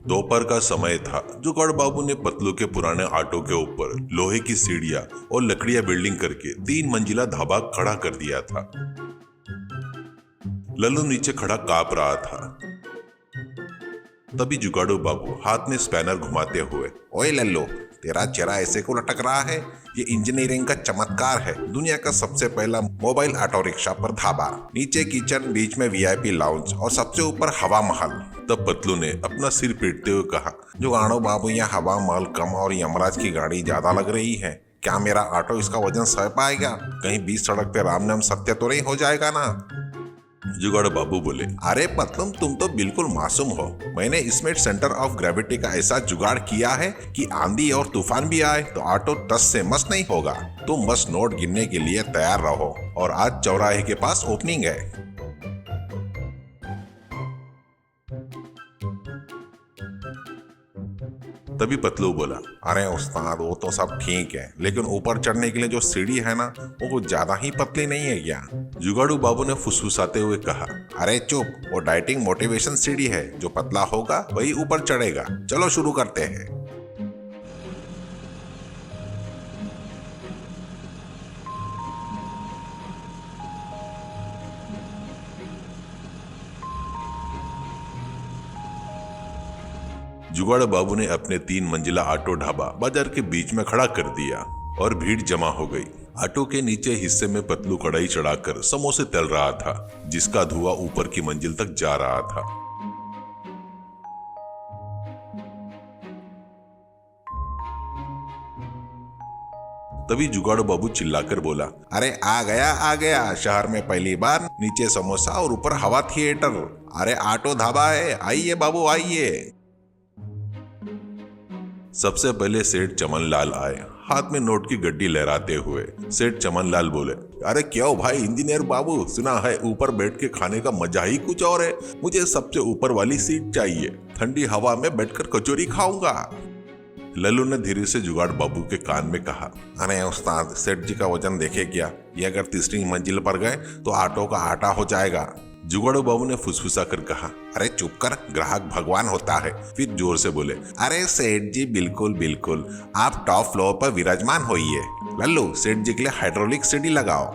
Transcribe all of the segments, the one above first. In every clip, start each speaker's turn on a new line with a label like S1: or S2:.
S1: दोपहर का समय था। जुगाड़ बाबू ने पतलू के पुराने ऑटो के ऊपर लोहे की सीढ़ियां और लकड़ियां बिल्डिंग करके 3 मंजिला ढाबा खड़ा कर दिया था। लल्लू नीचे खड़ा कांप रहा था। तभी जुगाड़ू बाबू हाथ में स्पैनर घुमाते हुए,
S2: ओए लल्लू, तेरा चेहरा ऐसे को लटक रहा है? ये इंजीनियरिंग का चमत्कार है। दुनिया का सबसे पहला मोबाइल ऑटो रिक्शा पर ढाबा, नीचे किचन, बीच में वीआईपी लाउंज और सबसे ऊपर हवा महल।
S1: तब पतलू ने अपना सिर पीटते हुए कहा,
S2: जुगाड़ू बाबू, ये हवा महल कम और यमराज की गाड़ी ज्यादा लग रही है। क्या मेरा ऑटो इसका वजन सह पाएगा? कहीं बीच सड़क पे राम नाम सत्य तो नहीं हो जाएगा ना?
S1: जुगाड़ बाबू बोले,
S2: अरे पतलूम, तुम तो बिल्कुल मासूम हो। मैंने इसमें सेंटर ऑफ ग्रेविटी का ऐसा जुगाड़ किया है कि आंधी और तूफान भी आए तो ऑटो टस से मस नहीं होगा। तुम बस नोट गिनने के लिए तैयार रहो और आज चौराहे के पास ओपनिंग है।
S1: तभी पतलू बोला,
S2: अरे उस्ताद, वो तो सब ठीक है, लेकिन ऊपर चढ़ने के लिए जो सीढ़ी है ना, वो कुछ ज्यादा ही पतली नहीं है क्या?
S1: जुगाड़ू बाबू ने फुसफुसाते हुए कहा,
S2: अरे चुप, वो डाइटिंग मोटिवेशन सीढ़ी है। जो पतला होगा वही ऊपर चढ़ेगा। चलो शुरू करते हैं।
S1: जुगाड़ बाबू ने अपने 3 मंजिला ऑटो ढाबा बाजार के बीच में खड़ा कर दिया और भीड़ जमा हो गई। ऑटो के नीचे हिस्से में पतलू कढ़ाई चढ़ाकर समोसे तल रहा था, जिसका धुआं ऊपर की मंजिल तक जा रहा था। तभी जुगाड़ बाबू चिल्लाकर बोला,
S2: अरे आ गया शहर में पहली बार। नीचे समोसा और ऊपर हवा थिएटर। अरे ऑटो ढाबा है, आइए बाबू आइए।
S1: सबसे पहले सेठ चमनलाल आए, हाथ में नोट की गड्डी लहराते हुए। सेठ चमनलाल बोले,
S2: अरे क्यों भाई इंजीनियर बाबू, सुना है ऊपर बैठ के खाने का मजा ही कुछ और है। मुझे सबसे ऊपर वाली सीट चाहिए, ठंडी हवा में बैठकर कचौरी खाऊंगा।
S1: लल्लू ने धीरे से जुगाड़ बाबू के कान में कहा,
S2: अरे उस्ताद, सेठ जी का वजन देखे क्या? ये अगर तीसरी मंजिल पर गए तो ऑटो का आटा हो जाएगा।
S1: जुगाड़ू बाबू ने फुसफुसा कर कहा,
S2: अरे चुप कर, ग्राहक भगवान होता है।
S1: फिर जोर से बोले,
S2: अरे सेठ जी, बिल्कुल बिल्कुल, आप टॉप फ्लोर पर विराजमान होइए। लल्लू, सेठ जी के लिए हाइड्रोलिक सीढ़ी लगाओ।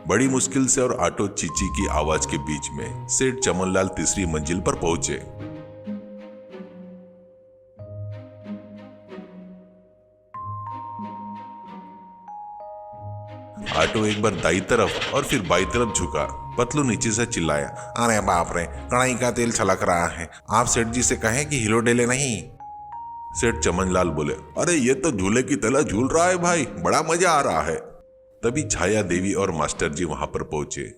S1: बड़ी मुश्किल से और ऑटो चीची की आवाज के बीच में सेठ चमनलाल तीसरी मंजिल पर पहुंचे। ऑटो एक बार दाई तरफ और फिर बाई तरफ झुका। पतलू नीचे से चिल्लाया,
S2: अरे बाप रे, कढ़ाई का तेल छलक रहा है। आप सेठ जी से कहें कि हिलो डेले नहीं।
S1: सेठ चमनलाल बोले, अरे ये तो झूले की तरह झूल रहा है भाई, बड़ा मजा आ रहा है। तभी छाया देवी और मास्टर जी वहां पर पहुंचे।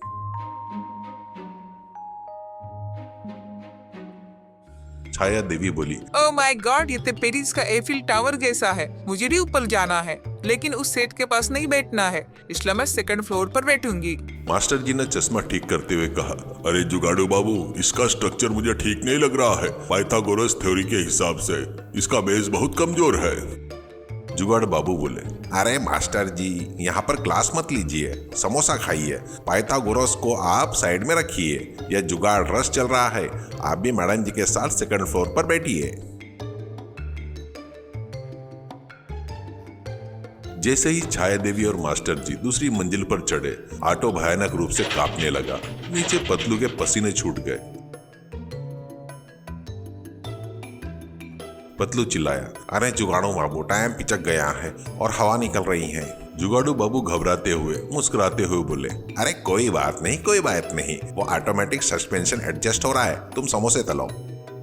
S1: छाया देवी बोली,
S3: ओह माय गॉड, ये तो पेरिस का एफिल टावर जैसा है। मुझे भी ऊपर जाना है, लेकिन उस सेठ के पास नहीं बैठना है, इसलिए मैं सेकंड फ्लोर पर बैठूंगी।
S1: मास्टर जी ने चश्मा ठीक करते हुए कहा, अरे जुगाड़ू बाबू, इसका स्ट्रक्चर मुझे ठीक नहीं लग रहा है। पाइथागोरस थ्योरी के हिसाब से इसका बेस बहुत कमजोर है। जुगाड़ बाबू बोले,
S2: अरे मास्टर जी, यहाँ पर क्लास मत लीजिए, समोसा खाइए। पाइथागोरस को आप साइड में रखिए। यह जुगाड़ रस चल रहा है। आप भी मैडम जी के साथ सेकंड फ्लोर पर बैठिए।
S1: जैसे ही छाया देवी और मास्टर जी दूसरी मंजिल पर चढ़े, ऑटो भयानक रूप से कांपने लगा। नीचे पतलू के पसीने छूट गए। पतलू चिल्लाया,
S2: अरे जुगाड़ू बाबू, टाइम पिचक गया है और हवा निकल रही है।
S1: जुगाड़ू बाबू घबराते हुए मुस्कुराते हुए बोले,
S2: अरे कोई बात नहीं, कोई बात नहीं, वो ऑटोमेटिक सस्पेंशन एडजस्ट हो रहा है। तुम समोसे तलो।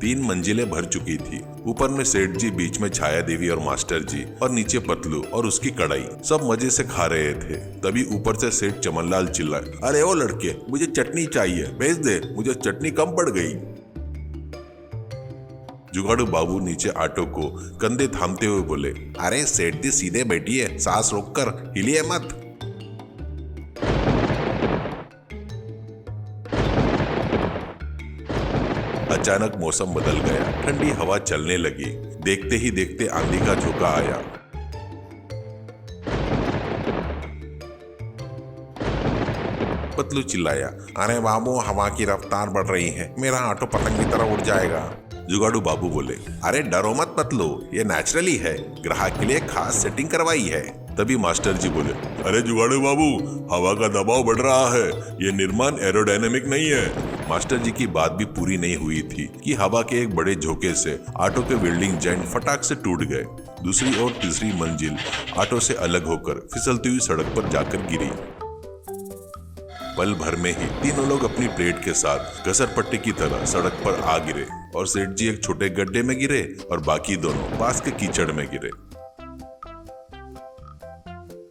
S1: 3 मंजिलें भर चुकी थी। ऊपर में सेठ जी, बीच में छाया देवी और मास्टर जी, और नीचे पतलू और उसकी कढ़ाई। सब मजे से खा रहे थे। तभी ऊपर से सेठ चमनलाल चिल्लाए, अरे ओ लड़के, मुझे चटनी चाहिए, भेज दे, मुझे चटनी कम पड़ गई। जुगाड़ू बाबू नीचे ऑटो को कंधे थामते हुए बोले,
S2: अरे सेठ जी, सीधे बैठिए, सांस रोककर, हिलिए मत।
S1: अचानक मौसम बदल गया। ठंडी हवा चलने लगी। देखते ही देखते आंधी का झोंका आया।
S2: पतलू चिल्लाया, अरे बाबू हवा की रफ्तार बढ़ रही है, मेरा ऑटो पतंग की तरह उड़ जाएगा।
S1: जुगाड़ू बाबू बोले,
S2: अरे डरो मत पतलू, ये नेचुरली है, ग्राहक के लिए खास सेटिंग करवाई है।
S1: तभी मास्टर जी बोले, अरे जुगाड़ू बाबू, हवा का दबाव बढ़ रहा है, ये निर्माण एरोडायनेमिक नहीं है। मास्टर जी की बात भी पूरी नहीं हुई थी कि हवा के एक बड़े झोंके से ऑटो के वेल्डिंग जॉइंट फटाक से टूट गए। दूसरी और तीसरी मंजिल ऑटो से अलग होकर फिसलती हुई सड़क पर जाकर गिरी। पल भर में ही तीनों लोग अपनी प्लेट के साथ घसरपट्टी की तरह सड़क पर आ गिरे और सेठ जी एक छोटे गड्ढे में गिरे और बाकी दोनों पास के कीचड़ में गिरे।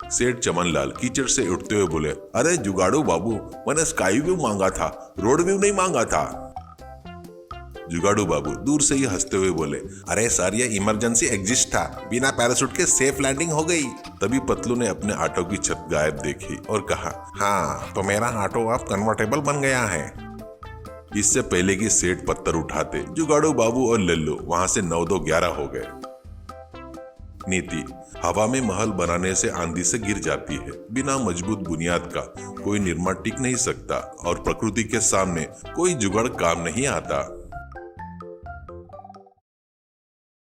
S1: सेठ चमनलाल कीचड़ से उठते हुए बोले, अरे जुगाड़ू बाबू, मैंने स्काई व्यू मांगा था, रोड व्यू नहीं मांगा था। जुगाड़ू बाबू दूर से ही हंसते हुए बोले, अरे सर ये इमरजेंसी एग्जिस्ट था, बिना पैराशूट के सेफ लैंडिंग हो गई। तभी पतलू ने अपने ऑटो की छत गायब देखी और कहा, हाँ तो मेरा ऑटो अब कन्वर्टेबल बन गया है। इससे पहले कि सेठ पत्थर उठाते, जुगाड़ू बाबू और लल्लू वहां से 9-2-11 हो गए। नीति, हवा में महल बनाने से आंधी से गिर जाती है। बिना मजबूत बुनियाद का कोई निर्माण टिक नहीं सकता और प्रकृति के सामने कोई जुगाड़ काम नहीं आता।